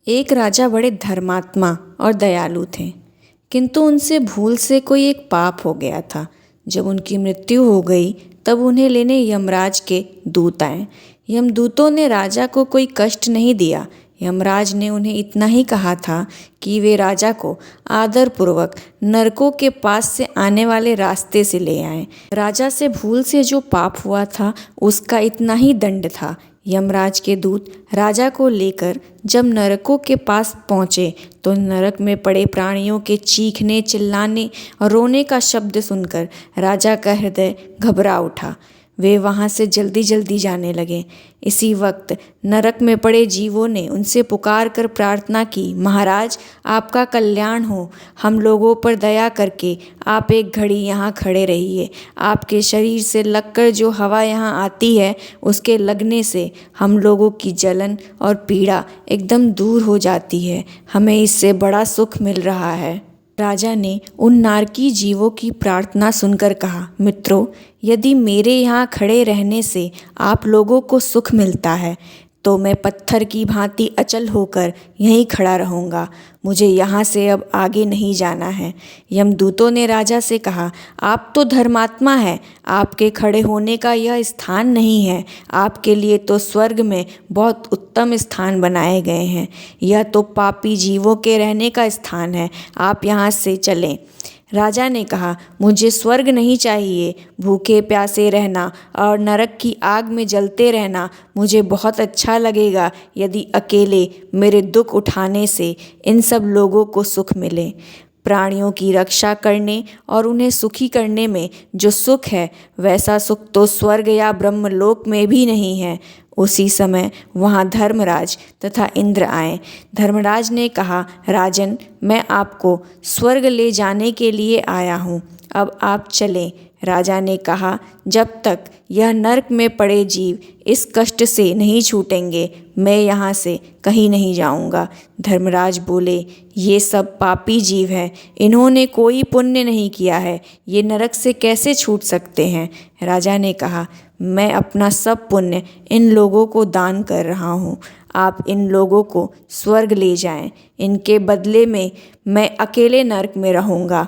एक राजा बड़े धर्मात्मा और दयालु थे, किंतु उनसे भूल से कोई एक पाप हो गया था। जब उनकी मृत्यु हो गई तब उन्हें लेने यमराज के दूत आए। यमदूतों ने राजा को कोई कष्ट नहीं दिया। यमराज ने उन्हें इतना ही कहा था कि वे राजा को आदरपूर्वक नरकों के पास से आने वाले रास्ते से ले आएं। राजा से भूल से जो पाप हुआ था उसका इतना ही दंड था। यमराज के दूत राजा को लेकर जब नरकों के पास पहुँचे तो नरक में पड़े प्राणियों के चीखने, चिल्लाने और रोने का शब्द सुनकर राजा का हृदय घबरा उठा। वे वहाँ से जल्दी जल्दी जाने लगे। इसी वक्त नरक में पड़े जीवों ने उनसे पुकार कर प्रार्थना की, महाराज आपका कल्याण हो, हम लोगों पर दया करके आप एक घड़ी यहाँ खड़े रहिए। आपके शरीर से लगकर जो हवा यहाँ आती है उसके लगने से हम लोगों की जलन और पीड़ा एकदम दूर हो जाती है। हमें इससे बड़ा सुख मिल रहा है। राजा ने उन नारकी जीवों की प्रार्थना सुनकर कहा, मित्रों, यदि मेरे यहाँ खड़े रहने से आप लोगों को सुख मिलता है तो मैं पत्थर की भांति अचल होकर यहीं खड़ा रहूँगा। मुझे यहाँ से अब आगे नहीं जाना है। यमदूतों ने राजा से कहा, आप तो धर्मात्मा हैं, आपके खड़े होने का यह स्थान नहीं है। आपके लिए तो स्वर्ग में बहुत उत्तम स्थान बनाए गए हैं। यह तो पापी जीवों के रहने का स्थान है। आप यहाँ से चलें। राजा ने कहा, मुझे स्वर्ग नहीं चाहिए। भूखे प्यासे रहना और नरक की आग में जलते रहना मुझे बहुत अच्छा लगेगा यदि अकेले मेरे दुख उठाने से इन सब लोगों को सुख मिले। प्राणियों की रक्षा करने और उन्हें सुखी करने में जो सुख है वैसा सुख तो स्वर्ग या ब्रह्मलोक में भी नहीं है। उसी समय वहाँ धर्मराज तथा इंद्र आए। धर्मराज ने कहा, राजन, मैं आपको स्वर्ग ले जाने के लिए आया हूँ, अब आप चलें। राजा ने कहा, जब तक यह नरक में पड़े जीव इस कष्ट से नहीं छूटेंगे मैं यहाँ से कहीं नहीं जाऊँगा। धर्मराज बोले, ये सब पापी जीव हैं, इन्होंने कोई पुण्य नहीं किया है, ये नरक से कैसे छूट सकते हैं। राजा ने कहा, मैं अपना सब पुण्य इन लोगों को दान कर रहा हूँ। आप इन लोगों को स्वर्ग ले जाएं, इनके बदले में मैं अकेले नरक में रहूँगा।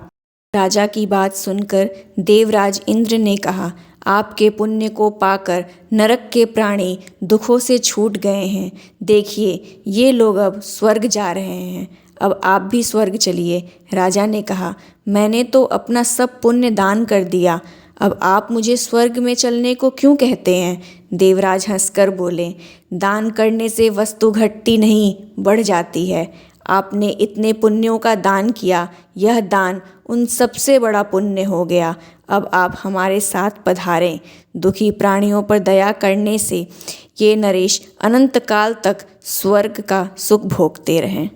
राजा की बात सुनकर देवराज इंद्र ने कहा, आपके पुण्य को पाकर नरक के प्राणी दुखों से छूट गए हैं। देखिए, ये लोग अब स्वर्ग जा रहे हैं, अब आप भी स्वर्ग चलिए। राजा ने कहा, मैंने तो अपना सब पुण्य दान कर दिया, अब आप मुझे स्वर्ग में चलने को क्यों कहते हैं। देवराज हंसकर बोले, दान करने से वस्तु घटती नहीं, बढ़ जाती है। आपने इतने पुण्यों का दान किया, यह दान उन सबसे बड़ा पुण्य हो गया। अब आप हमारे साथ पधारें। दुखी प्राणियों पर दया करने से ये नरेश अनंत काल तक स्वर्ग का सुख भोगते रहें।